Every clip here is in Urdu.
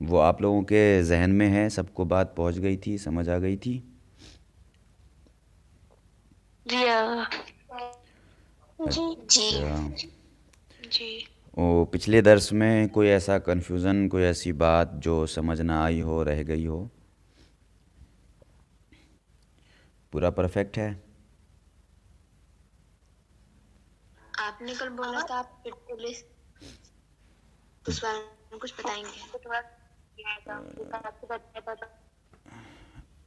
وہ آپ لوگوں کے ذہن میں ہے؟ سب کو بات پہنچ گئی تھی، سمجھ آ گئی تھی؟ جی جی اچھا، جی پچھلے درس میں کوئی ایسا کنفیوژن، کوئی ایسی بات جو سمجھ نہ آئی ہو، رہ گئی ہو؟ پورا پرفیکٹ ہے؟ آپ نے کل بولا تھا آپ پولیس اس بارے میں کچھ بتائیں گے.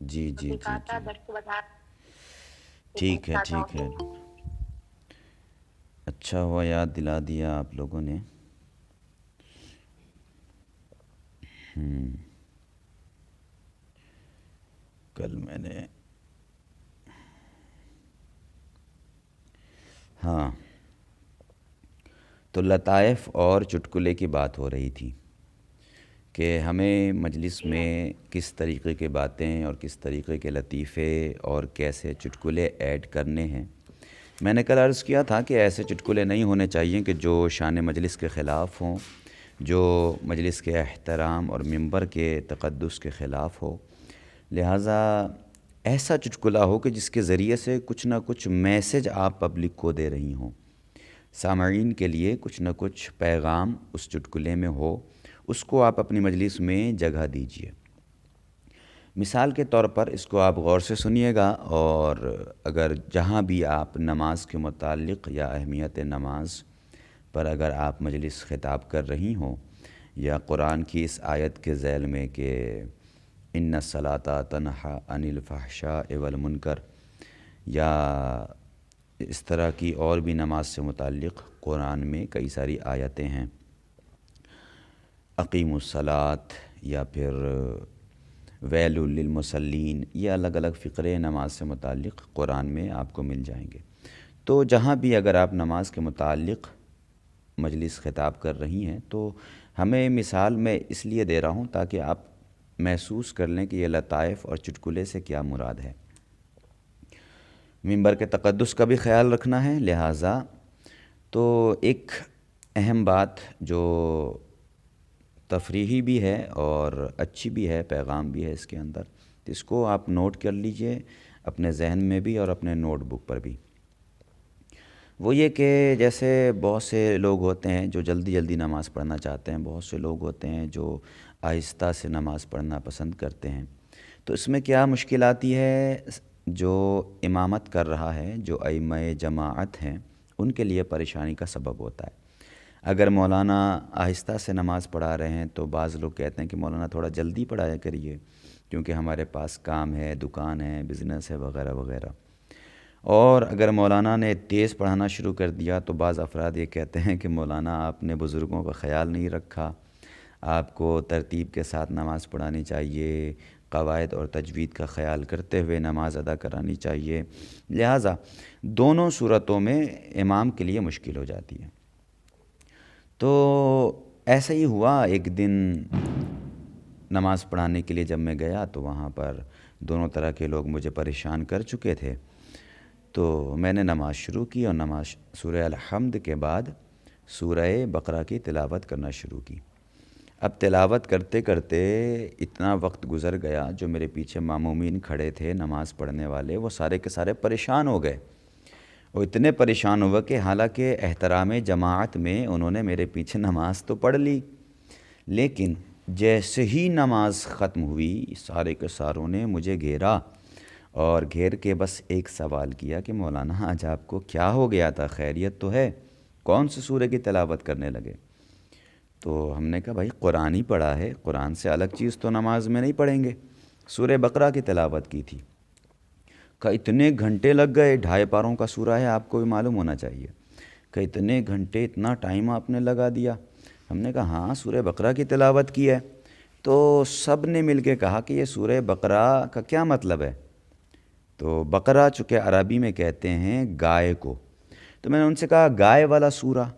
جی جی جی جی، ٹھیک ہے ٹھیک ہے، اچھا ہوا یاد دلا دیا آپ لوگوں نے. کل میں نے ہاں تو لطائف اور چٹکلے کی بات ہو رہی تھی کہ ہمیں مجلس میں کس طریقے کے باتیں اور کس طریقے کے لطیفے اور کیسے چٹکلے ایڈ کرنے ہیں. میں نے کل عرض کیا تھا کہ ایسے چٹکلے نہیں ہونے چاہیے کہ جو شان مجلس کے خلاف ہوں، جو مجلس کے احترام اور ممبر کے تقدس کے خلاف ہو. لہٰذا ایسا چٹکلا ہو کہ جس کے ذریعے سے کچھ نہ کچھ میسج آپ پبلک کو دے رہی ہوں، سامعین کے لیے کچھ نہ کچھ پیغام اس چٹکلے میں ہو، اس کو آپ اپنی مجلس میں جگہ دیجیے. مثال کے طور پر اس کو آپ غور سے سنیے گا، اور اگر جہاں بھی آپ نماز کے متعلق یا اہمیت نماز پر اگر آپ مجلس خطاب کر رہی ہوں، یا قرآن کی اس آیت کے ذیل میں کہ ان الصلاۃ تنہی عن الفحشاء والمنکر، یا اس طرح کی اور بھی نماز سے متعلق قرآن میں کئی ساری آیتیں ہیں، اقیم الصلاۃ، یا پھر ویل للمصلین، یہ الگ الگ فقرے نماز سے متعلق قرآن میں آپ کو مل جائیں گے. تو جہاں بھی اگر آپ نماز کے متعلق مجلس خطاب کر رہی ہیں تو ہمیں مثال میں اس لیے دے رہا ہوں تاکہ آپ محسوس کر لیں کہ یہ لطائف اور چٹکلے سے کیا مراد ہے. ممبر کے تقدس کا بھی خیال رکھنا ہے، لہٰذا تو ایک اہم بات جو تفریحی بھی ہے اور اچھی بھی ہے، پیغام بھی ہے اس کے اندر، تو اس کو آپ نوٹ کر لیجئے اپنے ذہن میں بھی اور اپنے نوٹ بک پر بھی. وہ یہ کہ جیسے بہت سے لوگ ہوتے ہیں جو جلدی جلدی نماز پڑھنا چاہتے ہیں، بہت سے لوگ ہوتے ہیں جو آہستہ سے نماز پڑھنا پسند کرتے ہیں. تو اس میں کیا مشکل آتی ہے؟ جو امامت کر رہا ہے، جو ائمہ جماعت ہیں، ان کے لیے پریشانی کا سبب ہوتا ہے. اگر مولانا آہستہ سے نماز پڑھا رہے ہیں تو بعض لوگ کہتے ہیں کہ مولانا تھوڑا جلدی پڑھایا کریے، کیونکہ ہمارے پاس کام ہے، دکان ہے، بزنس ہے، وغیرہ وغیرہ. اور اگر مولانا نے تیز پڑھانا شروع کر دیا تو بعض افراد یہ کہتے ہیں کہ مولانا آپ نے بزرگوں کا خیال نہیں رکھا، آپ کو ترتیب کے ساتھ نماز پڑھانی چاہیے، قواعد اور تجوید کا خیال کرتے ہوئے نماز ادا کرانی چاہیے. لہٰذا دونوں صورتوں میں امام کے لیے مشکل ہو جاتی ہے. تو ایسا ہی ہوا، ایک دن نماز پڑھانے کے لیے جب میں گیا تو وہاں پر دونوں طرح کے لوگ مجھے پریشان کر چکے تھے. تو میں نے نماز شروع کی اور نماز سورہ الحمد کے بعد سورہ بقرہ کی تلاوت کرنا شروع کی. اب تلاوت کرتے کرتے اتنا وقت گزر گیا، جو میرے پیچھے مامومین کھڑے تھے نماز پڑھنے والے، وہ سارے کے سارے پریشان ہو گئے. وہ اتنے پریشان ہوا کہ حالانکہ احترام جماعت میں انہوں نے میرے پیچھے نماز تو پڑھ لی، لیکن جیسے ہی نماز ختم ہوئی سارے کے ساروں نے مجھے گھیرا، اور گھیر کے بس ایک سوال کیا کہ مولانا آج آپ کو کیا ہو گیا تھا، خیریت تو ہے، کون سے سورہ کی تلاوت کرنے لگے؟ تو ہم نے کہا بھائی قرآن ہی پڑھا ہے، قرآن سے الگ چیز تو نماز میں نہیں پڑھیں گے، سورہ بقرہ کی تلاوت کی تھی. کہ اتنے گھنٹے لگ گئے، 2.5 پاروں کا سورہ ہے، آپ کو بھی معلوم ہونا چاہیے کہ اتنے گھنٹے، اتنا ٹائم آپ نے لگا دیا. ہم نے کہا ہاں سورہ بقرہ کی تلاوت کی ہے. تو سب نے مل کے کہا کہ یہ سورہ بقرہ کا کیا مطلب ہے؟ تو بقرہ چونکہ عربی میں کہتے ہیں گائے کو، تو میں نے ان سے کہا گائے والا سورہ.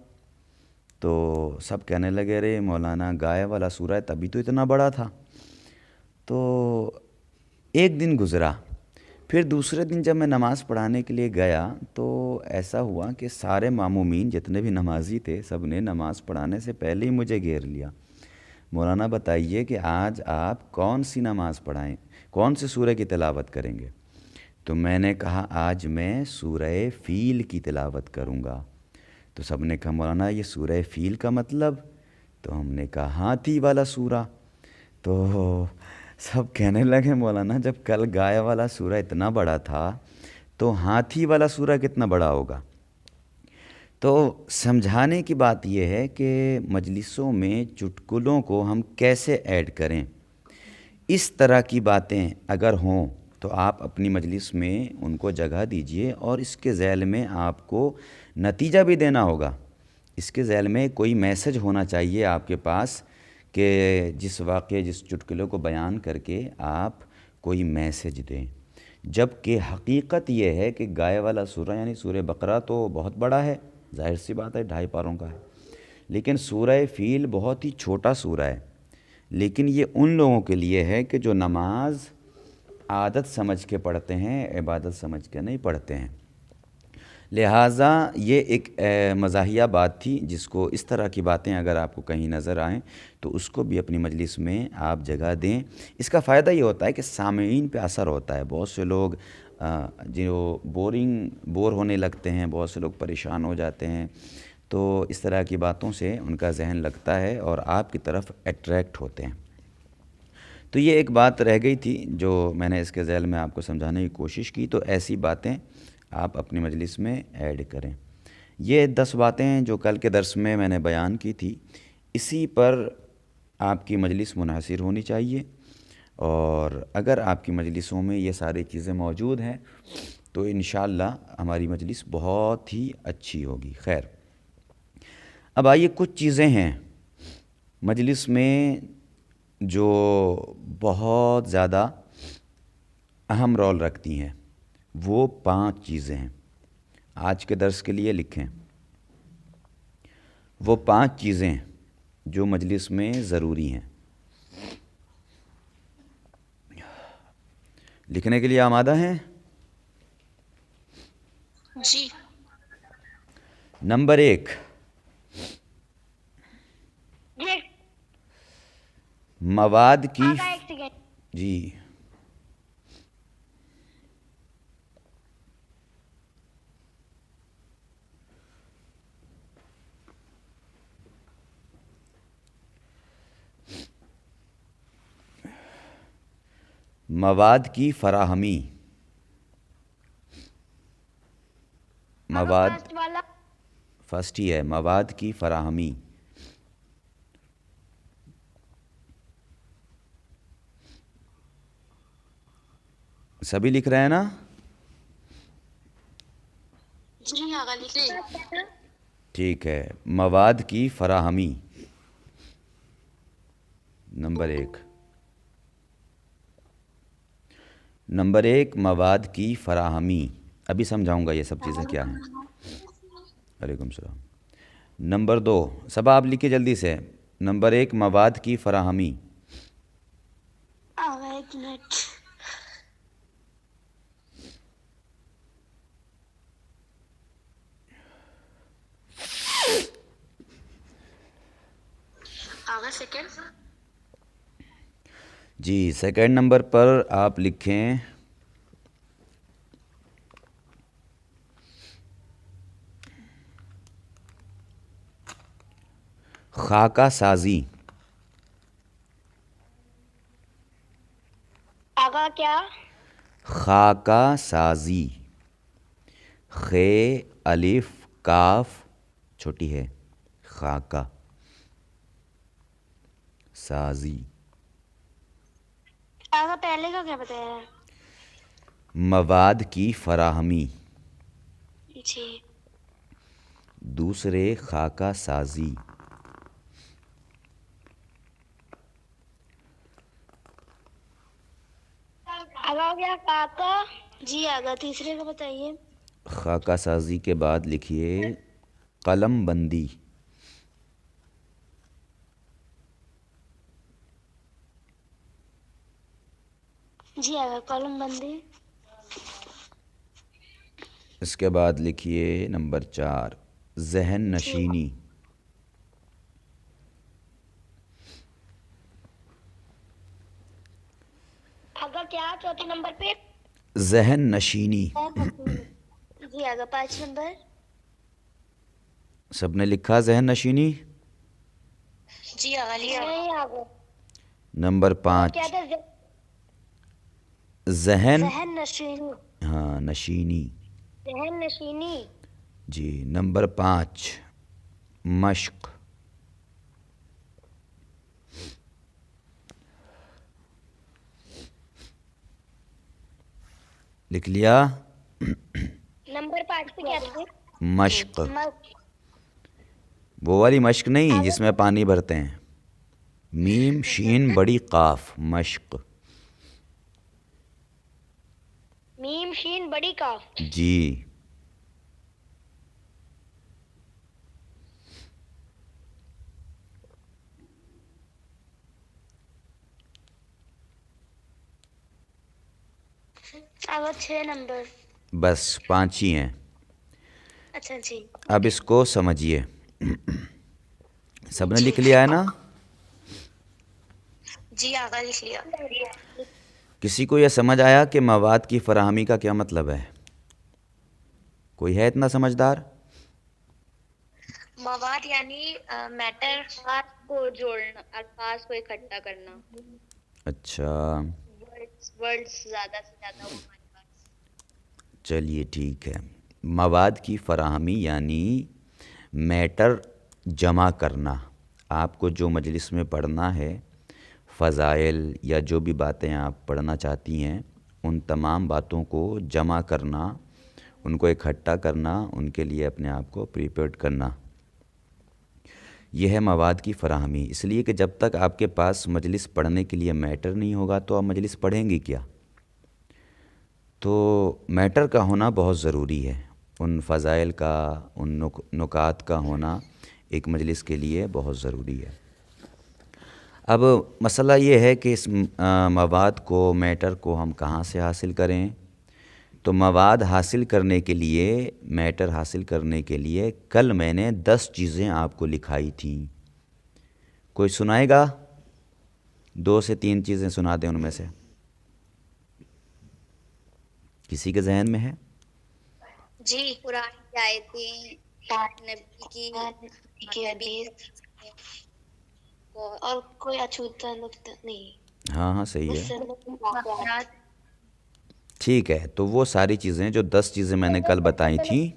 تو سب کہنے لگے رے مولانا گائے والا سورہ ہے، تبھی تو اتنا بڑا تھا. تو ایک دن گزرا، پھر دوسرے دن جب میں نماز پڑھانے کے لیے گیا تو ایسا ہوا کہ سارے مامومین جتنے بھی نمازی تھے سب نے نماز پڑھانے سے پہلے ہی مجھے گھیر لیا. مولانا بتائیے کہ آج آپ کون سی نماز پڑھائیں، کون سے سورہ کی تلاوت کریں گے؟ تو میں نے کہا آج میں سورہ فیل کی تلاوت کروں گا۔ تو سب نے کہا مولانا یہ سورہ فیل کا مطلب؟ تو ہم نے کہا ہاتھی والا سورہ۔ تو سب کہنے لگے مولانا جب کل گائے والا سورہ اتنا بڑا تھا تو ہاتھی والا سورہ کتنا بڑا ہوگا؟ تو سمجھانے کی بات یہ ہے کہ مجلسوں میں چٹکلوں کو ہم کیسے ایڈ کریں۔ اس طرح کی باتیں اگر ہوں تو آپ اپنی مجلس میں ان کو جگہ دیجئے، اور اس کے ذیل میں آپ کو نتیجہ بھی دینا ہوگا۔ اس کے ذیل میں کوئی میسج ہونا چاہیے آپ کے پاس کہ جس واقعے جس چٹکلے کو بیان کر کے آپ کوئی میسج دیں۔ جب کہ حقیقت یہ ہے کہ گائے والا سورہ یعنی سورہ بقرہ تو بہت بڑا ہے، ظاہر سی بات ہے 2.5 پاروں کا ہے، لیکن سورہ فیل بہت ہی چھوٹا سورہ ہے۔ لیکن یہ ان لوگوں کے لیے ہے کہ جو نماز عادت سمجھ کے پڑھتے ہیں، عبادت سمجھ کے نہیں پڑھتے ہیں۔ لہٰذا یہ ایک مزاحیہ بات تھی، جس کو اس طرح کی باتیں اگر آپ کو کہیں نظر آئیں تو اس کو بھی اپنی مجلس میں آپ جگہ دیں۔ اس کا فائدہ یہ ہوتا ہے کہ سامعین پہ اثر ہوتا ہے۔ بہت سے لوگ جو بور ہونے لگتے ہیں، بہت سے لوگ پریشان ہو جاتے ہیں، تو اس طرح کی باتوں سے ان کا ذہن لگتا ہے اور آپ کی طرف اٹریکٹ ہوتے ہیں۔ تو یہ ایک بات رہ گئی تھی جو میں نے اس کے ذیل میں آپ کو سمجھانے کی کوشش کی۔ تو ایسی باتیں آپ اپنی مجلس میں ایڈ کریں۔ یہ 10 باتیں جو کل کے درس میں نے بیان کی تھی، اسی پر آپ کی مجلس منحصر ہونی چاہیے، اور اگر آپ کی مجلسوں میں یہ ساری چیزیں موجود ہیں تو انشاءاللہ ہماری مجلس بہت ہی اچھی ہوگی۔ خیر، اب آئیے کچھ چیزیں ہیں مجلس میں جو بہت زیادہ اہم رول رکھتی ہیں۔ وہ 5 چیزیں ہیں، آج کے درس کے لیے لکھیں۔ وہ 5 چیزیں جو مجلس میں ضروری ہیں۔ لکھنے کے لیے آمادہ ہیں؟ جی۔ نمبر 1، مواد کی جی مواد کی فراہمی۔ مواد فرسٹ ہی ہے، مواد کی فراہمی۔ سبھی لکھ رہے ہیں نا؟ جی آقا لکھ رہے ہیں۔ ٹھیک ہے، مواد کی فراہمی نمبر 1۔ نمبر 1 مواد کی فراہمی۔ ابھی سمجھاؤں گا یہ سب چیزیں کیا ہیں۔ وعلیکم السلام۔ نمبر 2، سب آپ لکھیں جلدی سے۔ نمبر 1 مواد کی فراہمی۔ آقا ایک منٹ۔ آقا سیکنڈ۔ جی، سیکنڈ نمبر پر آپ لکھیں خاکہ سازی۔ آقا کیا؟ خاکہ سازی، خ الف کاف چھوٹی ہے، خاکہ سازی۔ آقا پہلے کا کیا بتایا ہے؟ مواد کی فراہمی۔ جی۔ دوسرے خاکہ سازی۔ آقا کیا کاکا؟ جی آقا تیسرے کا بتائیے۔ خاکہ سازی کے بعد لکھیے قلم بندی۔ جی آقا قلم بندی۔ اس کے بعد لکھیے نمبر 4 ذہن نشینی۔ کیا چوتھے نمبر پہ؟ ذہن نشینی. جی آگے 5 نمبر. سب نے لکھا ذہن نشینی؟ جی آگے. نمبر 5 کیا تھا؟ ذہن. ذہن نشینی. ہاں نشینی. ذہن نشینی. جی. نمبر 5 مشق. لکھ لیا؟ نمبر 5 پہ کیا تھا؟ مشق. وہ والی مشق نہیں جس میں پانی بھرتے ہیں. میم شین بڑی قاف مشق. میم شین بڑی قاف. جی. آگے 6 نمبر. بس 5 ہی ہیں. اچھا جی. اب اس کو سمجھیے. سب نے لکھ لیا ہے نا؟ جی آگے لکھ لیا. کسی کو یہ سمجھ آیا کہ مواد کی فراہمی کا کیا مطلب ہے؟ کوئی ہے اتنا سمجھدار؟ مواد یعنی میٹر کو جوڑنا، الفاظ کو اکٹھا کرنا. اچھا ورڈز زیادہ سے زیادہ ہو ہمارے پاس. چلیے ٹھیک ہے. مواد کی فراہمی یعنی میٹر جمع کرنا. آپ کو جو مجلس میں پڑھنا ہے، فضائل یا جو بھی باتیں آپ پڑھنا چاہتی ہیں، ان تمام باتوں کو جمع کرنا، ان کو اکٹھا کرنا، ان کے لیے اپنے آپ کو پریپیئرڈ کرنا، یہ ہے مواد کی فراہمی. اس لیے کہ جب تک آپ کے پاس مجلس پڑھنے کے لیے میٹر نہیں ہوگا تو آپ مجلس پڑھیں گی کیا؟ تو میٹر کا ہونا بہت ضروری ہے. ان فضائل کا، ان نکات کا ہونا ایک مجلس کے لیے بہت ضروری ہے. اب مسئلہ یہ ہے کہ اس مواد کو، میٹر کو ہم کہاں سے حاصل کریں؟ تو مواد حاصل کرنے کے لیے، میٹر حاصل کرنے کے لیے کل میں نے 10 چیزیں آپ کو لکھائی تھیں. کوئی سنائے گا؟ 2 سے 3 چیزیں سنا دیں ان میں سے. کسی کے ذہن میں ہے؟ جی قرآن کی آیتیں، نبی کی حدیث، اور کوئی اچھوتا نقطہ نہیں. ہاں صحیح ہے. ٹھیک ہے. تو وہ ساری چیزیں، جو 10 چیزیں میں نے کل بتائی تھیں،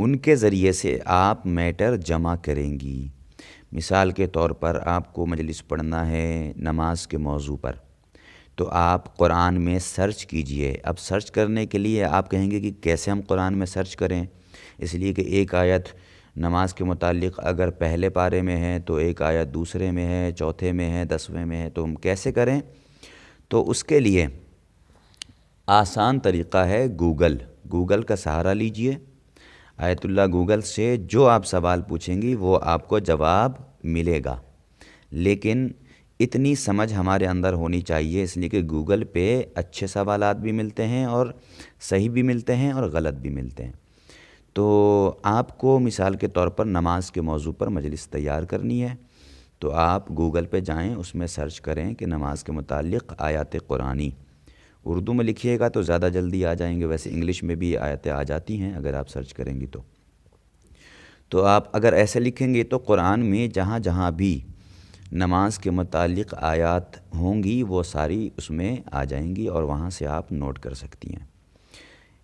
ان کے ذریعے سے آپ میٹر جمع کریں گی. مثال کے طور پر آپ کو مجلس پڑھنا ہے نماز کے موضوع پر، تو آپ قرآن میں سرچ کیجئے. اب سرچ کرنے کے لیے آپ کہیں گے کہ کیسے ہم قرآن میں سرچ کریں؟ اس لیے کہ ایک آیت نماز کے متعلق اگر پہلے پارے میں ہے تو ایک آیت دوسرے میں ہے، چوتھے میں ہے، 10ویں میں ہے، تو ہم کیسے کریں؟ تو اس کے لیے آسان طریقہ ہے گوگل کا سہارا لیجئے. آیت اللہ گوگل سے جو آپ سوال پوچھیں گی وہ آپ کو جواب ملے گا. لیکن اتنی سمجھ ہمارے اندر ہونی چاہیے، اس لیے کہ گوگل پہ اچھے سوالات بھی ملتے ہیں اور صحیح بھی ملتے ہیں اور غلط بھی ملتے ہیں. تو آپ کو مثال کے طور پر نماز کے موضوع پر مجلس تیار کرنی ہے تو آپ گوگل پہ جائیں، اس میں سرچ کریں کہ نماز کے متعلق آیات قرآنی. اردو میں لکھیے گا تو زیادہ جلدی آ جائیں گے، ویسے انگلش میں بھی آیتیں آ جاتی ہیں اگر آپ سرچ کریں گی تو آپ اگر ایسے لکھیں گے تو قرآن میں جہاں جہاں بھی نماز کے متعلق آیات ہوں گی وہ ساری اس میں آ جائیں گی اور وہاں سے آپ نوٹ کر سکتی ہیں.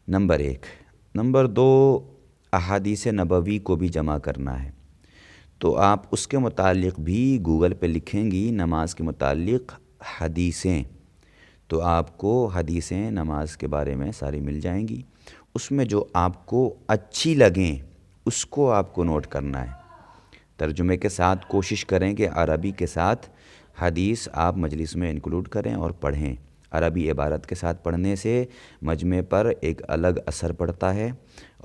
نمبر 1. نمبر 2، احادیث نبوی کو بھی جمع کرنا ہے. تو آپ اس کے متعلق بھی گوگل پہ لکھیں گی نماز کے متعلق حدیثیں، تو آپ کو حدیثیں نماز کے بارے میں ساری مل جائیں گی. اس میں جو آپ کو اچھی لگیں اس کو آپ کو نوٹ کرنا ہے. ترجمے کے ساتھ کوشش کریں کہ عربی کے ساتھ حدیث آپ مجلس میں انکلوڈ کریں اور پڑھیں. عربی عبارت کے ساتھ پڑھنے سے مجمع پر ایک الگ اثر پڑتا ہے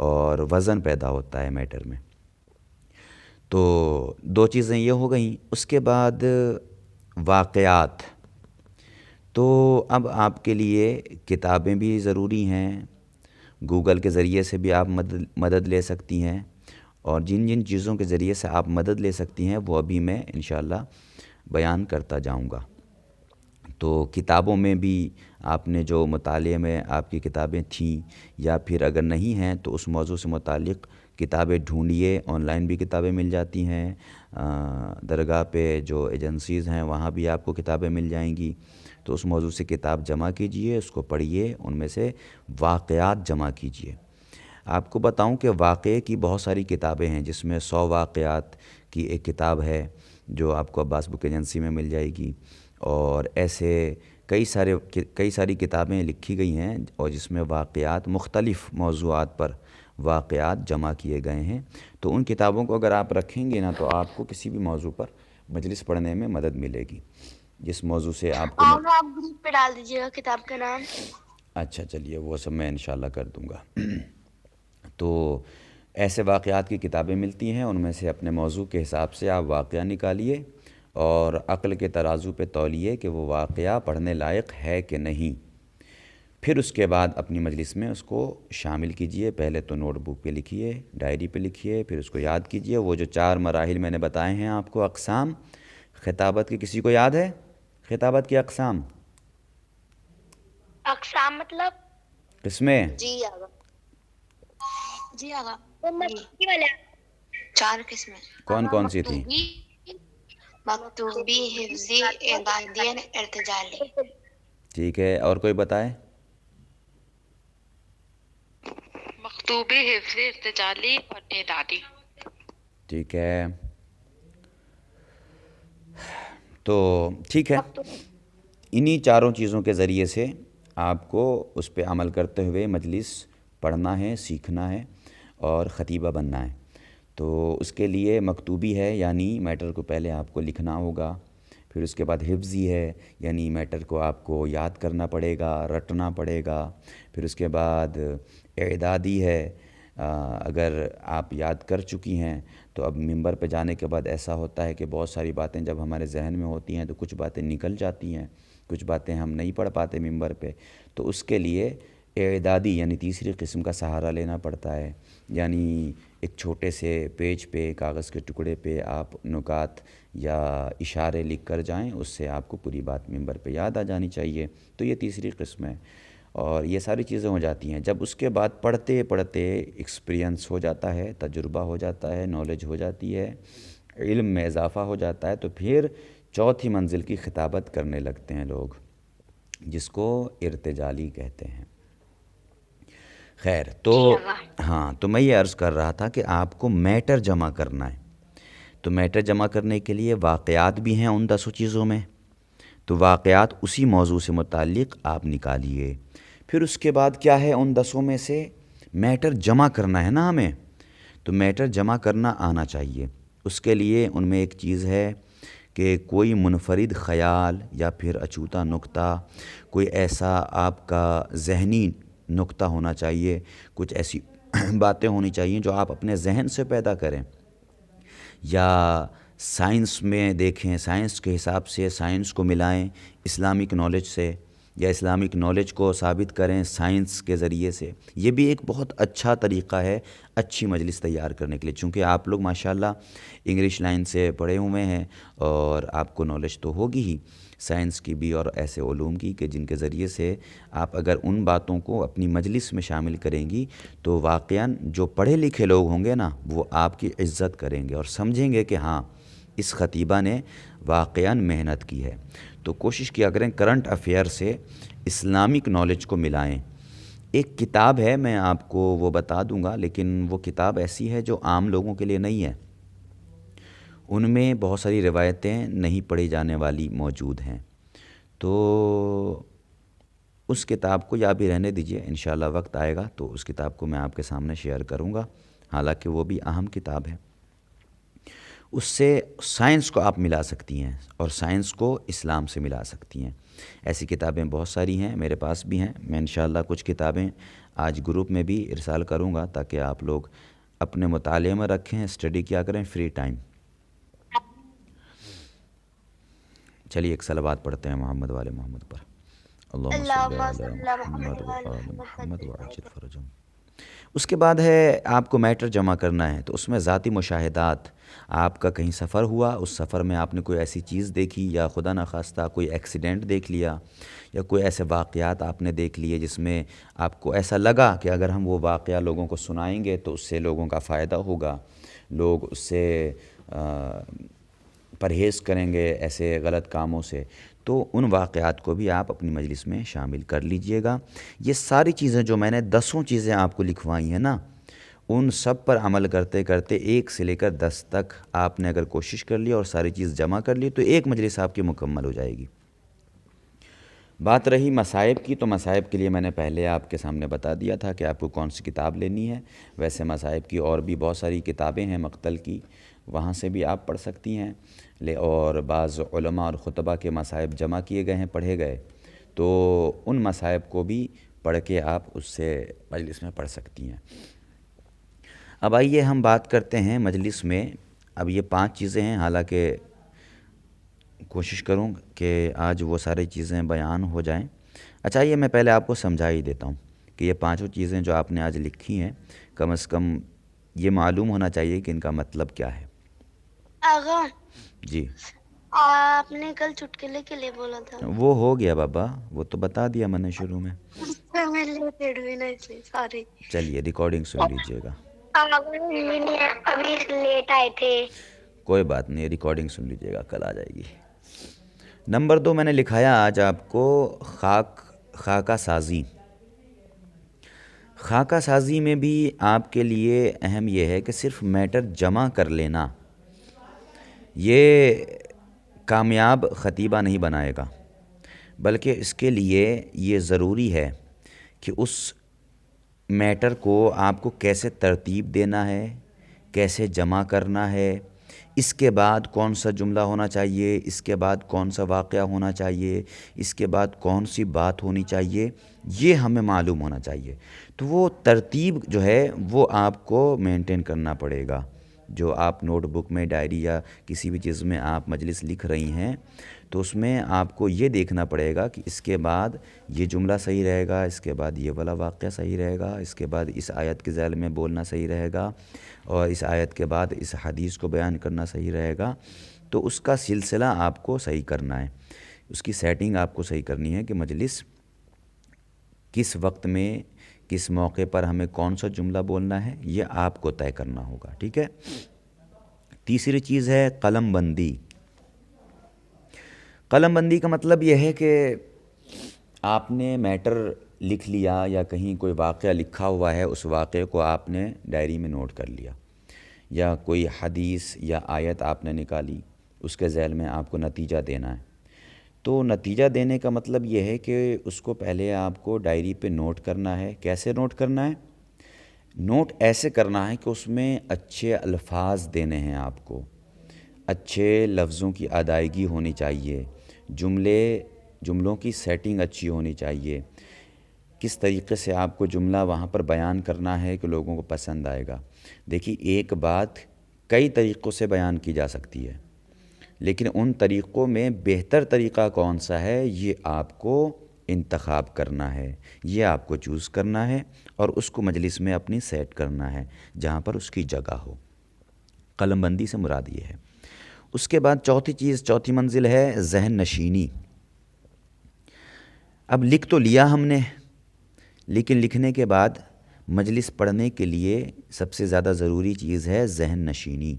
اور وزن پیدا ہوتا ہے میٹر میں. تو 2 چیزیں یہ ہو گئیں. اس کے بعد واقعات. تو اب آپ کے لیے کتابیں بھی ضروری ہیں، گوگل کے ذریعے سے بھی آپ مدد لے سکتی ہیں، اور جن جن چیزوں کے ذریعے سے آپ مدد لے سکتی ہیں وہ ابھی میں انشاءاللہ بیان کرتا جاؤں گا. تو کتابوں میں بھی آپ نے جو مطالعے میں آپ کی کتابیں تھیں یا پھر اگر نہیں ہیں تو اس موضوع سے متعلق کتابیں ڈھونڈیے. آن لائن بھی کتابیں مل جاتی ہیں, درگاہ پہ جو ایجنسیز ہیں وہاں بھی آپ کو کتابیں مل جائیں گی. تو اس موضوع سے کتاب جمع کیجئے, اس کو پڑھیے, ان میں سے واقعات جمع کیجئے. آپ کو بتاؤں کہ واقعے کی بہت ساری کتابیں ہیں, جس میں 100 واقعات کی ایک کتاب ہے جو آپ کو عباس بک ایجنسی میں مل جائے گی, اور ایسے کئی ساری کتابیں لکھی گئی ہیں اور جس میں واقعات مختلف موضوعات پر واقعات جمع کیے گئے ہیں. تو ان کتابوں کو اگر آپ رکھیں گے نا تو آپ کو کسی بھی موضوع پر مجلس پڑھنے میں مدد ملے گی. جس موضوع سے آپ کو آپ گروپ پہ ڈال دیجیے گا کتاب کا نام. اچھا چلیے, وہ سب میں انشاءاللہ کر دوں گا. تو ایسے واقعات کی کتابیں ملتی ہیں, ان میں سے اپنے موضوع کے حساب سے آپ واقعہ نکالیے اور عقل کے ترازو پہ تولیے کہ وہ واقعہ پڑھنے لائق ہے کہ نہیں. پھر اس کے بعد اپنی مجلس میں اس کو شامل کیجئے. پہلے تو نوٹ بک پہ لکھیے, ڈائری پہ لکھیے, پھر اس کو یاد کیجئے. وہ جو 4 مراحل میں نے بتائے ہیں آپ کو, اقسام خطابت کی, کسی کو یاد ہے خطابت کی اقسام؟ اقسام مطلب قسمیں. جی آغا 4 قسمیں. کون کون سی تھیں؟ مکتوبی, حفظی, اعدادی, ارتجالی. ٹھیک ہے, اور کوئی بتائے؟ مکتوبی, حفظی, ارتجالی اور اعدادی. ٹھیک ہے, تو ٹھیک ہے, انہی 4 چیزوں کے ذریعے سے آپ کو اس پہ عمل کرتے ہوئے مجلس پڑھنا ہے, سیکھنا ہے اور خطیبہ بننا ہے. تو اس کے لیے مکتوبی ہے, یعنی میٹر کو پہلے آپ کو لکھنا ہوگا. پھر اس کے بعد حفظی ہے, یعنی میٹر کو آپ کو یاد کرنا پڑے گا, رٹنا پڑے گا. پھر اس کے بعد اعدادی ہے, اگر آپ یاد کر چکی ہیں تو اب ممبر پہ جانے کے بعد ایسا ہوتا ہے کہ بہت ساری باتیں جب ہمارے ذہن میں ہوتی ہیں تو کچھ باتیں نکل جاتی ہیں, کچھ باتیں ہم نہیں پڑھ پاتے ممبر پہ. تو اس کے لیے اعدادی یعنی تیسری قسم کا سہارا لینا پڑتا ہے. یعنی ایک چھوٹے سے پیج پہ, کاغذ کے ٹکڑے پہ آپ نکات یا اشارے لکھ کر جائیں, اس سے آپ کو پوری بات ممبر پہ یاد آ جانی چاہیے. تو یہ تیسری قسم ہے, اور یہ ساری چیزیں ہو جاتی ہیں. جب اس کے بعد پڑھتے پڑھتے ایکسپیرینس ہو جاتا ہے, تجربہ ہو جاتا ہے, نالج ہو جاتی ہے, علم میں اضافہ ہو جاتا ہے, تو پھر چوتھی منزل کی خطابت کرنے لگتے ہیں لوگ, جس کو ارتجالی کہتے ہیں. خیر, تو ہاں, تو میں یہ عرض کر رہا تھا کہ آپ کو میٹر جمع کرنا ہے. تو میٹر جمع کرنے کے لیے واقعات بھی ہیں ان 10 چیزوں میں, تو واقعات اسی موضوع سے متعلق آپ نکالیے. پھر اس کے بعد کیا ہے, ان 10 میں سے میٹر جمع کرنا ہے نا ہمیں, تو میٹر جمع کرنا آنا چاہیے. اس کے لیے ان میں ایک چیز ہے کہ کوئی منفرد خیال یا پھر اچوتا نقطہ, کوئی ایسا آپ کا ذہنی نقطہ ہونا چاہیے, کچھ ایسی باتیں ہونی چاہیے جو آپ اپنے ذہن سے پیدا کریں. یا سائنس میں دیکھیں, سائنس کے حساب سے سائنس کو ملائیں اسلامک نالج سے, یا اسلامک نالج کو ثابت کریں سائنس کے ذریعے سے. یہ بھی ایک بہت اچھا طریقہ ہے اچھی مجلس تیار کرنے کے لیے, چونکہ آپ لوگ ماشاءاللہ انگلش لائن سے پڑھے ہوئے ہیں اور آپ کو نالج تو ہوگی ہی سائنس کی بھی اور ایسے علوم کی, کہ جن کے ذریعے سے آپ اگر ان باتوں کو اپنی مجلس میں شامل کریں گی تو واقعاً جو پڑھے لکھے لوگ ہوں گے نا وہ آپ کی عزت کریں گے اور سمجھیں گے کہ ہاں اس خطیبہ نے واقعاً محنت کی ہے. تو کوشش کیا کریں کرنٹ افیئر سے اسلامک نالج کو ملائیں. ایک کتاب ہے, میں آپ کو وہ بتا دوں گا, لیکن وہ کتاب ایسی ہے جو عام لوگوں کے لیے نہیں ہے. ان میں بہت ساری روایتیں نہیں پڑھی جانے والی موجود ہیں. تو اس کتاب کو یا بھی رہنے دیجئے, انشاءاللہ وقت آئے گا تو اس کتاب کو میں آپ کے سامنے شیئر کروں گا, حالانکہ وہ بھی اہم کتاب ہے. اس سے سائنس کو آپ ملا سکتی ہیں اور سائنس کو اسلام سے ملا سکتی ہیں. ایسی کتابیں بہت ساری ہیں, میرے پاس بھی ہیں. میں انشاءاللہ کچھ کتابیں آج گروپ میں بھی ارسال کروں گا تاکہ آپ لوگ اپنے مطالعے میں رکھیں, اسٹڈی کیا کریں فری ٹائم. چلیے ایک صلوات پڑھتے ہیں محمد والے محمد پر. اللہم صلی علی محمد و آل محمد وعجل فرجہم. اس کے بعد ہے آپ کو میٹر جمع کرنا ہے، تو اس میں ذاتی مشاہدات، آپ کا کہیں سفر ہوا، اس سفر میں آپ نے کوئی ایسی چیز دیکھی، یا خدا نخواستہ کوئی ایکسیڈنٹ دیکھ لیا، یا کوئی ایسے واقعات آپ نے دیکھ لیے جس میں آپ کو ایسا لگا کہ اگر ہم وہ واقعہ لوگوں کو سنائیں گے تو اس سے لوگوں کا فائدہ ہوگا، لوگ اس سے پرہیز کریں گے ایسے غلط کاموں سے، تو ان واقعات کو بھی آپ اپنی مجلس میں شامل کر لیجئے گا۔ یہ ساری چیزیں جو میں نے 10 چیزیں آپ کو لکھوائی ہیں نا، ان سب پر عمل کرتے کرتے 1 سے لے کر 10 تک آپ نے اگر کوشش کر لی اور ساری چیز جمع کر لی تو ایک مجلس آپ کی مکمل ہو جائے گی۔ بات رہی مصائب کی، تو مصائب کے لیے میں نے پہلے آپ کے سامنے بتا دیا تھا کہ آپ کو کون سی کتاب لینی ہے۔ ویسے مصائب کی اور بھی بہت ساری کتابیں ہیں مقتل کی، وہاں سے بھی آپ پڑھ سکتی ہیں، اور بعض علماء اور خطبہ کے مصائب جمع کیے گئے ہیں، پڑھے گئے، تو ان مصائب کو بھی پڑھ کے آپ اس سے مجلس میں پڑھ سکتی ہیں۔ اب آئیے ہم بات کرتے ہیں مجلس میں، اب یہ 5 چیزیں ہیں، حالانکہ کوشش کروں کہ آج وہ ساری چیزیں بیان ہو جائیں۔ اچھا یہ میں پہلے آپ کو سمجھا ہی دیتا ہوں کہ یہ 5 چیزیں جو آپ نے آج لکھی ہیں، کم از کم یہ معلوم ہونا چاہیے کہ ان کا مطلب کیا ہے۔ آغا جی آپ نے کل چٹکلے کے لیے بولا تھا، وہ ہو گیا بابا، وہ تو بتا دیا میں نے شروع میں۔ میں لیٹ ہوئی نا اس لیے سوری۔ چلیے ریکارڈنگ سن لیجئے گا، ابھی لیٹ آئے تھے۔ کوئی بات نہیں، ریکارڈنگ سن لیجئے گا، کل آ جائے گی۔ نمبر 2 میں نے لکھایا آج آپ کو خاکہ سازی۔ خاکہ سازی میں بھی آپ کے لیے اہم یہ ہے کہ صرف میٹر جمع کر لینا یہ کامیاب خطیبہ نہیں بنائے گا، بلکہ اس کے لیے یہ ضروری ہے کہ اس میٹر کو آپ کو کیسے ترتیب دینا ہے، کیسے جمع کرنا ہے، اس کے بعد کون سا جملہ ہونا چاہیے، اس کے بعد کون سا واقعہ ہونا چاہیے، اس کے بعد کون سی بات ہونی چاہیے، یہ ہمیں معلوم ہونا چاہیے۔ تو وہ ترتیب جو ہے وہ آپ کو مینٹین کرنا پڑے گا۔ جو آپ نوٹ بک میں، ڈائری یا کسی بھی چیز میں آپ مجلس لکھ رہی ہیں، تو اس میں آپ کو یہ دیکھنا پڑے گا کہ اس کے بعد یہ جملہ صحیح رہے گا، اس کے بعد یہ والا واقعہ صحیح رہے گا، اس کے بعد اس آیت کے ذیل میں بولنا صحیح رہے گا، اور اس آیت کے بعد اس حدیث کو بیان کرنا صحیح رہے گا۔ تو اس کا سلسلہ آپ کو صحیح کرنا ہے، اس کی سیٹنگ آپ کو صحیح کرنی ہے کہ مجلس کس وقت میں، کس موقع پر ہمیں کون سا جملہ بولنا ہے، یہ آپ کو طے کرنا ہوگا، ٹھیک ہے۔ تیسری چیز ہے قلم بندی۔ قلم بندی کا مطلب یہ ہے کہ آپ نے میٹر لکھ لیا یا کہیں کوئی واقعہ لکھا ہوا ہے، اس واقعے کو آپ نے ڈائری میں نوٹ کر لیا، یا کوئی حدیث یا آیت آپ نے نکالی، اس کے ذیل میں آپ کو نتیجہ دینا ہے۔ تو نتیجہ دینے کا مطلب یہ ہے کہ اس کو پہلے آپ کو ڈائری پہ نوٹ کرنا ہے۔ کیسے نوٹ کرنا ہے؟ نوٹ ایسے کرنا ہے کہ اس میں اچھے الفاظ دینے ہیں، آپ کو اچھے لفظوں کی ادائیگی ہونی چاہیے، جملوں کی سیٹنگ اچھی ہونی چاہیے، کس طریقے سے آپ کو جملہ وہاں پر بیان کرنا ہے کہ لوگوں کو پسند آئے گا۔ دیکھیے ایک بات کئی طریقوں سے بیان کی جا سکتی ہے، لیکن ان طریقوں میں بہتر طریقہ کون سا ہے یہ آپ کو انتخاب کرنا ہے، یہ آپ کو چوز کرنا ہے، اور اس کو مجلس میں اپنی سیٹ کرنا ہے جہاں پر اس کی جگہ ہو۔ قلم بندی سے مراد یہ ہے۔ اس کے بعد چوتھی منزل ہے ذہن نشینی۔ اب لکھ تو لیا ہم نے، لیکن لکھنے کے بعد مجلس پڑھنے کے لیے سب سے زیادہ ضروری چیز ہے ذہن نشینی۔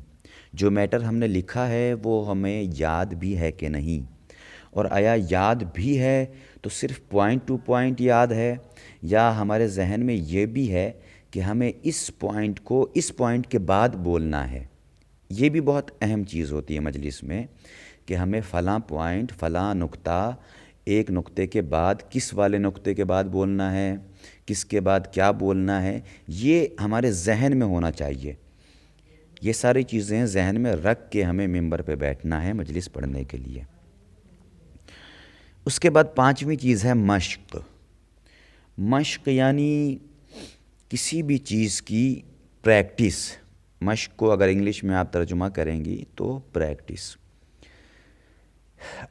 جو میٹر ہم نے لکھا ہے وہ ہمیں یاد بھی ہے کہ نہیں، اور آیا یاد بھی ہے تو صرف پوائنٹ ٹو پوائنٹ یاد ہے، یا ہمارے ذہن میں یہ بھی ہے کہ ہمیں اس پوائنٹ کو اس پوائنٹ کے بعد بولنا ہے۔ یہ بھی بہت اہم چیز ہوتی ہے مجلس میں کہ ہمیں فلاں پوائنٹ، فلاں نقطہ، ایک نقطے کے بعد کس والے نقطے کے بعد بولنا ہے، کس کے بعد کیا بولنا ہے، یہ ہمارے ذہن میں ہونا چاہیے۔ یہ ساری چیزیں ذہن میں رکھ کے ہمیں ممبر پہ بیٹھنا ہے مجلس پڑھنے کے لیے۔ اس کے بعد 5ویں چیز ہے مشق۔ مشق یعنی کسی بھی چیز کی پریکٹس۔ مشق کو اگر انگلش میں آپ ترجمہ کریں گی تو پریکٹس۔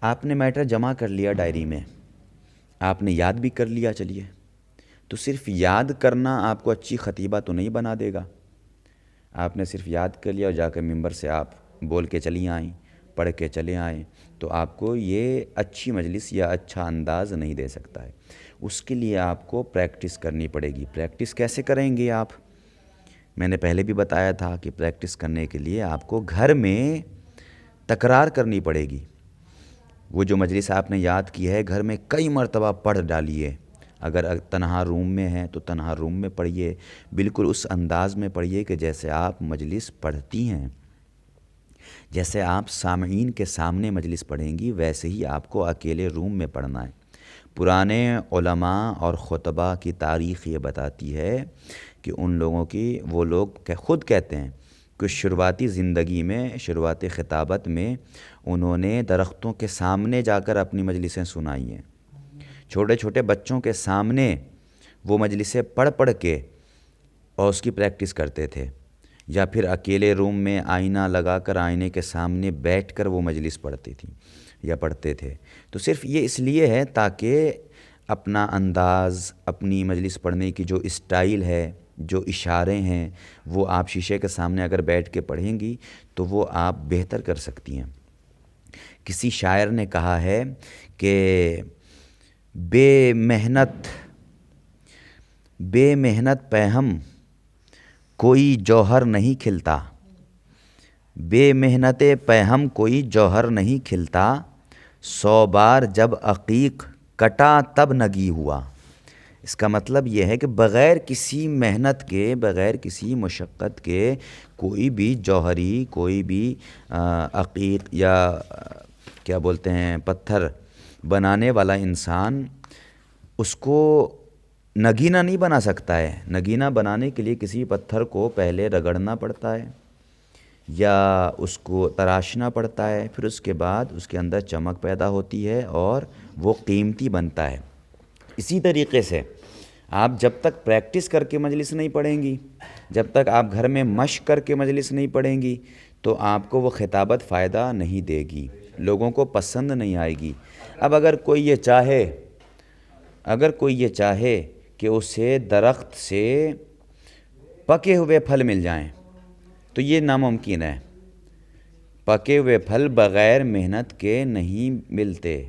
آپ نے میٹر جمع کر لیا ڈائری میں، آپ نے یاد بھی کر لیا، چلیے تو صرف یاد کرنا آپ کو اچھی خطیبہ تو نہیں بنا دے گا. آپ نے صرف یاد کر لیا اور جا کر ممبر سے آپ بول کے چلی آئیں، پڑھ کے چلے آئیں، تو آپ کو یہ اچھی مجلس یا اچھا انداز نہیں دے سکتا ہے. اس کے لیے آپ کو پریکٹس کرنی پڑے گی. پریکٹس کیسے کریں گے آپ؟ میں نے پہلے بھی بتایا تھا کہ پریکٹس کرنے کے لیے آپ کو گھر میں تکرار کرنی پڑے گی. وہ جو مجلس آپ نے یاد کی ہے گھر میں کئی مرتبہ پڑھ ڈالیے. اگر تنہا روم میں ہیں تو تنہا روم میں پڑھیے، بالکل اس انداز میں پڑھیے کہ جیسے آپ مجلس پڑھتی ہیں، جیسے آپ سامعین کے سامنے مجلس پڑھیں گی ویسے ہی آپ کو اکیلے روم میں پڑھنا ہے. پرانے علماء اور خطبہ کی تاریخ یہ بتاتی ہے کہ ان لوگوں کی، وہ لوگ خود کہتے ہیں کہ شروعاتی زندگی میں، شروعاتی خطابت میں انہوں نے درختوں کے سامنے جا کر اپنی مجلسیں سنائی ہیں. چھوٹے چھوٹے بچوں کے سامنے وہ مجلسیں پڑھ پڑھ کے اور اس کی پریکٹس کرتے تھے، یا پھر اکیلے روم میں آئینہ لگا کر آئینے کے سامنے بیٹھ کر وہ مجلس پڑھتی تھی یا پڑھتے تھے. تو صرف یہ اس لیے ہے تاکہ اپنا انداز، اپنی مجلس پڑھنے کی جو اسٹائل ہے، جو اشارے ہیں، وہ آپ شیشے کے سامنے اگر بیٹھ کے پڑھیں گی تو وہ آپ بہتر کر سکتی ہیں. کسی شاعر نے کہا ہے کہ بے محنت پہم کوئی جوہر نہیں کھلتا، بے محنت پہم کوئی جوہر نہیں کھلتا، 100 بار جب عقیق کٹا تب نگی ہوا. اس کا مطلب یہ ہے کہ بغیر کسی محنت کے، بغیر کسی مشقت کے کوئی بھی جوہری، کوئی بھی عقیق یا کیا بولتے ہیں پتھر بنانے والا انسان اس کو نگینہ نہیں بنا سکتا ہے. نگینہ بنانے کے لیے کسی پتھر کو پہلے رگڑنا پڑتا ہے یا اس کو تراشنا پڑتا ہے، پھر اس کے بعد اس کے اندر چمک پیدا ہوتی ہے اور وہ قیمتی بنتا ہے. اسی طریقے سے آپ جب تک پریکٹس کر کے مجلس نہیں پڑھیں گی، جب تک آپ گھر میں مشق کر کے مجلس نہیں پڑھیں گی تو آپ کو وہ خطابت فائدہ نہیں دے گی، لوگوں کو پسند نہیں آئے گی. اب اگر کوئی یہ چاہے کہ اسے درخت سے پکے ہوئے پھل مل جائیں تو یہ ناممکن ہے. پکے ہوئے پھل بغیر محنت کے نہیں ملتے.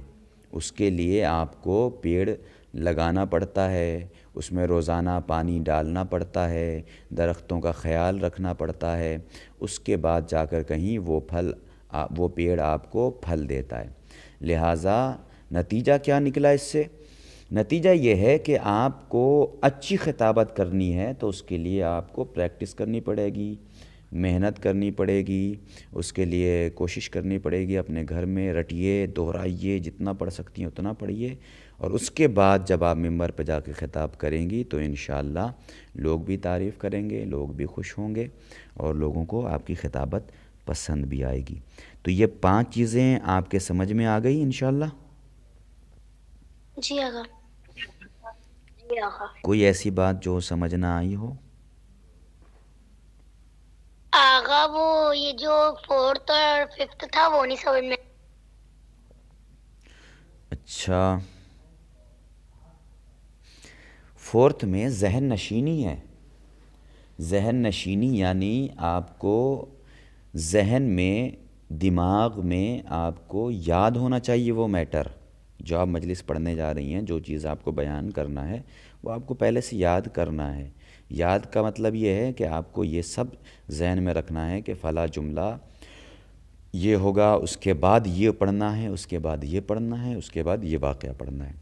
اس کے لیے آپ کو پیڑ لگانا پڑتا ہے، اس میں روزانہ پانی ڈالنا پڑتا ہے، درختوں کا خیال رکھنا پڑتا ہے، اس کے بعد جا کر کہیں وہ پیڑ آپ کو پھل دیتا ہے. لہٰذا نتیجہ کیا نکلا اس سے؟ نتیجہ یہ ہے کہ آپ کو اچھی خطابت کرنی ہے تو اس کے لیے آپ کو پریکٹس کرنی پڑے گی، محنت کرنی پڑے گی، اس کے لیے کوشش کرنی پڑے گی. اپنے گھر میں رٹیے، دہرائیے، جتنا پڑھ سکتی ہیں اتنا پڑھیے، اور اس کے بعد جب آپ ممبر پہ جا کے خطاب کریں گی تو انشاءاللہ لوگ بھی تعریف کریں گے، لوگ بھی خوش ہوں گے اور لوگوں کو آپ کی خطابت پسند بھی آئے گی. تو یہ 5 چیزیں آپ کے سمجھ میں آ گئی انشاءاللہ؟ جی آقا. جی آقا. کوئی ایسی بات جو سمجھ نہ آئی ہو؟ آقا وہ یہ جو 4th اور 5th تھا وہ نہیں سمجھ میں. اچھا، 4th میں ذہن نشینی ہے. ذہن نشینی یعنی آپ کو ذہن میں، دماغ میں آپ کو یاد ہونا چاہیے وہ میٹر جو آپ مجلس پڑھنے جا رہی ہیں، جو چیز آپ کو بیان کرنا ہے وہ آپ کو پہلے سے یاد کرنا ہے. یاد کا مطلب یہ ہے کہ آپ کو یہ سب ذہن میں رکھنا ہے کہ فلاں جملہ یہ ہوگا، اس کے بعد یہ پڑھنا ہے، اس کے بعد یہ پڑھنا ہے، اس کے بعد یہ واقعہ پڑھنا ہے.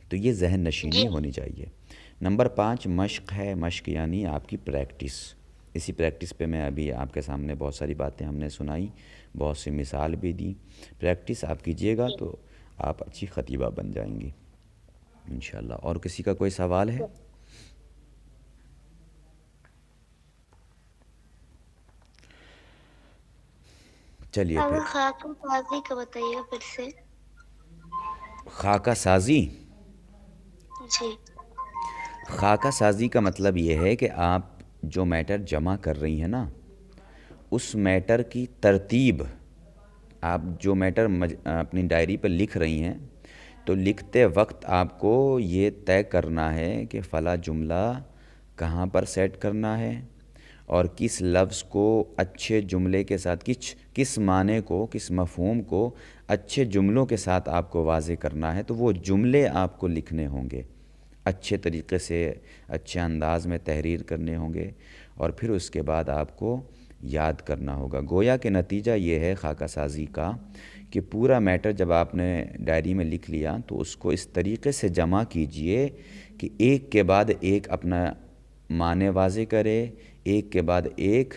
تو یہ ذہن نشینی ہونی چاہیے. نمبر 5 مشق ہے. مشق یعنی آپ کی پریکٹس. اسی پریکٹس پہ میں ابھی آپ کے سامنے بہت ساری باتیں ہم نے سنائی، بہت سی مثال بھی دی. پریکٹس آپ کیجئے گا تو آپ اچھی خطیبہ بن جائیں گی انشاءاللہ. اور کسی کا کوئی سوال ہے؟ چلیے پھر خاکہ سازی کا بتائیے پھر سے. خاکہ سازی. جی. خاکہ سازی کا مطلب یہ ہے کہ آپ جو میٹر جمع کر رہی ہیں نا، اس میٹر کی ترتیب، آپ جو میٹر اپنی ڈائری پر لکھ رہی ہیں، تو لکھتے وقت آپ کو یہ طے کرنا ہے کہ فلاں جملہ کہاں پر سیٹ کرنا ہے اور کس لفظ کو اچھے جملے کے ساتھ کس معنی کو، کس مفہوم کو اچھے جملوں کے ساتھ آپ کو واضح کرنا ہے، تو وہ جملے آپ کو لکھنے ہوں گے، اچھے طریقے سے اچھے انداز میں تحریر کرنے ہوں گے، اور پھر اس کے بعد آپ کو یاد کرنا ہوگا۔ گویا کہ نتیجہ یہ ہے خاکہ سازی کا کہ پورا میٹر جب آپ نے ڈائری میں لکھ لیا تو اس کو اس طریقے سے جمع کیجئے کہ ایک کے بعد ایک اپنا معنی واضح کرے، ایک کے بعد ایک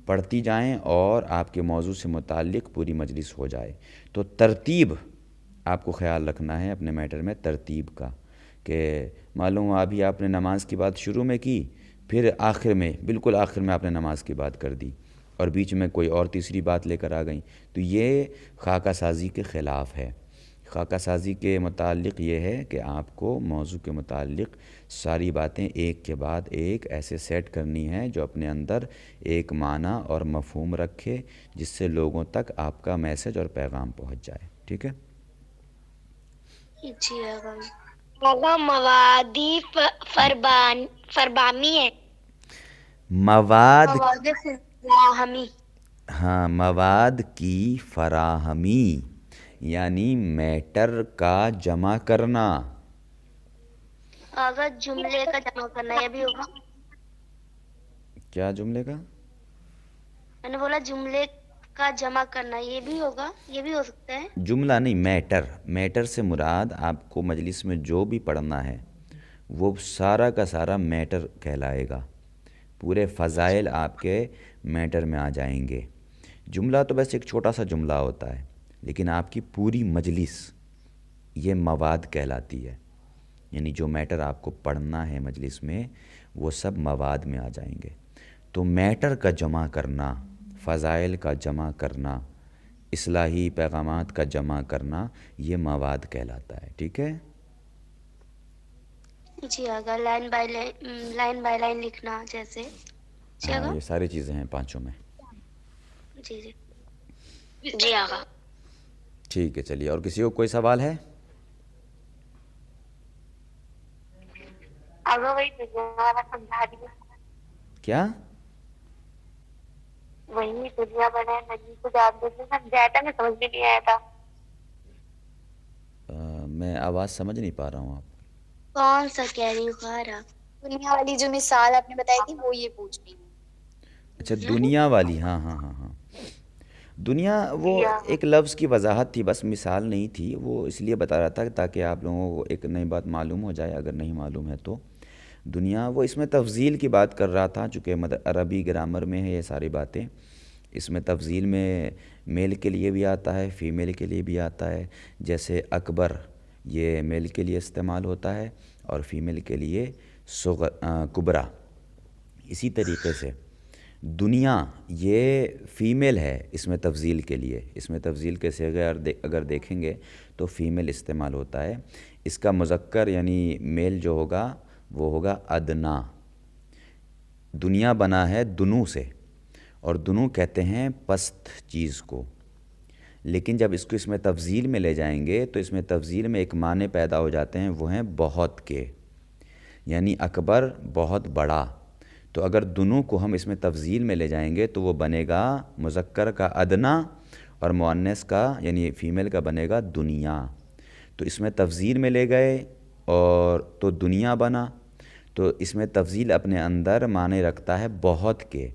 پڑھتی جائیں اور آپ کے موضوع سے متعلق پوری مجلس ہو جائے۔ تو ترتیب آپ کو خیال رکھنا ہے اپنے میٹر میں، ترتیب کا، کہ معلوم ہوا ابھی آپ نے نماز کی بات شروع میں کی، پھر آخر میں، بالکل آخر میں آپ نے نماز کی بات کر دی اور بیچ میں کوئی اور تیسری بات لے کر آ گئیں، تو یہ خاکہ سازی کے خلاف ہے۔ خاکہ سازی کے متعلق یہ ہے کہ آپ کو موضوع کے متعلق ساری باتیں ایک کے بعد ایک ایسے سیٹ کرنی ہیں جو اپنے اندر ایک معنی اور مفہوم رکھے، جس سے لوگوں تک آپ کا میسج اور پیغام پہنچ جائے۔ ٹھیک ہے؟ جی آغا موادی فربامی ہے، مواد، مواد فراہمی، ہاں، مواد کی فراہمی یعنی میٹر کا جمع کرنا۔ آغا جملے کا جمع کرنا یہ بھی ہوگا؟ کیا جملے کا؟ میں نے بولا جملے کا جمع کرنا یہ بھی ہوگا، یہ بھی ہو سکتا ہے؟ جملہ نہیں، میٹر۔ میٹر سے مراد آپ کو مجلس میں جو بھی پڑھنا ہے وہ سارا کا سارا میٹر کہلائے گا، پورے فضائل آپ کے میٹر میں آ جائیں گے۔ جملہ تو بس ایک چھوٹا سا جملہ ہوتا ہے، لیکن آپ کی پوری مجلس یہ مواد کہلاتی ہے، یعنی جو میٹر آپ کو پڑھنا ہے مجلس میں وہ سب مواد میں آ جائیں گے۔ تو میٹر کا جمع کرنا، فضائل کا جمع کرنا، اصلاحی پیغامات کا جمع کرنا، یہ مواد کہلاتا ہے۔ ٹھیک ہے؟ جی آغا لائن بائی لائن لکھنا جیسے، جی ہاں، آغا، یہ ساری چیزیں ہیں پانچوں میں۔ جی جی جی آغا۔ ٹھیک ہے، چلیے، اور کسی کو کوئی سوال ہے؟ آغا وہی دنیا والا سمجھا دیا، کیا؟ وہی دنیا بنا نجی کو جاب دیتے سمجھایا تھا، میں سمجھ بھی نہیں آیا تھا۔ میں آواز سمجھ نہیں پا رہا ہوں آپ۔ کون سا کہہ رہی ہوں خارا؟ دنیا والی جو مثال آپ نے بتائی تھی وہ یہ پوچھ رہی ہوں۔ اچھا، دنیا والی، ہاں ہاں ہاں ہاں، دنیا وہ ایک لفظ کی وضاحت تھی، بس مثال نہیں تھی، وہ اس لیے بتا رہا تھا تاکہ آپ لوگوں کو ایک نئی بات معلوم ہو جائے، اگر نہیں معلوم ہے تو۔ دنیا وہ اس میں تفضیل کی بات کر رہا تھا، چونکہ عربی گرامر میں ہے یہ ساری باتیں، اس میں تفضیل میں میل کے لیے بھی آتا ہے، فیمیل کے لیے بھی آتا ہے، جیسے اکبر یہ میل کے لیے استعمال ہوتا ہے اور فیمیل کے لیے کبرا۔ اسی طریقے سے دنیا یہ فیمیل ہے اس میں تفضیل کے لیے، اس میں تفضیل کے صیغے اگر دیکھیں گے تو فیمیل استعمال ہوتا ہے۔ اس کا مذکر یعنی میل جو ہوگا وہ ہوگا ادنا۔ دنیا بنا ہے دنو سے، اور دنو کہتے ہیں پست چیز کو، لیکن جب اس کو اس میں تفضیل میں لے جائیں گے تو اس میں تفضیل میں ایک معنی پیدا ہو جاتے ہیں، وہ ہیں بہت کے، یعنی اکبر بہت بڑا۔ تو اگر دنوں کو ہم اس میں تفضیل میں لے جائیں گے تو وہ بنے گا مذکر کا ادنا، اور مؤنث کا یعنی فیمیل کا بنے گا دنیا۔ تو اس میں تفضیل میں لے گئے اور تو دنیا بنا، تو اس میں تفضیل اپنے اندر معنی رکھتا ہے بہت کے،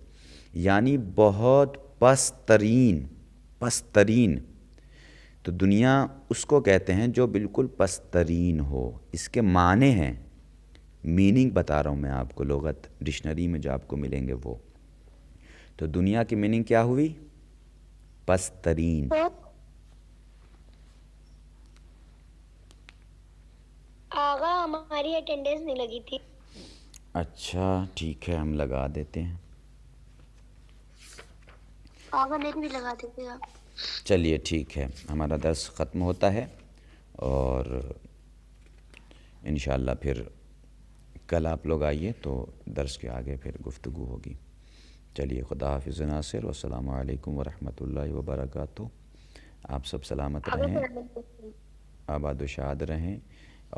یعنی بہت پست ترین۔ تو دنیا اس کو کہتے ہیں جو بالکل پست ترین ہو۔ اس کے معنی ہیں، میننگ بتا رہا ہوں میں آپ کو، لغت ڈکشنری میں جو آپ کو ملیں گے وہ۔ تو دنیا کی میننگ کیا ہوئی؟ پست ترین۔ آغا ہماری اٹینڈنس نہیں لگی تھی۔ اچھا ٹھیک ہے، ہم لگا دیتے ہیں۔ آغا میری بھی لگا دیتے گا۔ چلیے ٹھیک ہے، ہمارا درس ختم ہوتا ہے، اور انشاءاللہ پھر کل آپ لوگ آئیے تو درس کے آگے پھر گفتگو ہوگی۔ چلیے، خدا حافظ ناصر، والسلام علیکم ورحمۃ اللہ وبرکاتہ۔ آپ سب سلامت رہیں۔ آباد و شاد رہیں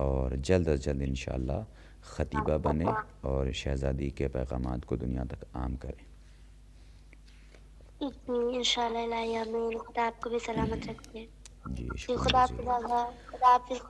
اور جلد از جلد انشاءاللہ خطیبہ بنیں اور شہزادی کے پیغامات کو دنیا تک عام کریں. انشاءاللہ الہی آمین. خدا آپ کو بھی سلامت رکھے. جی جی شکریہ خدا جزیلا. حافظ. خدا حافظ.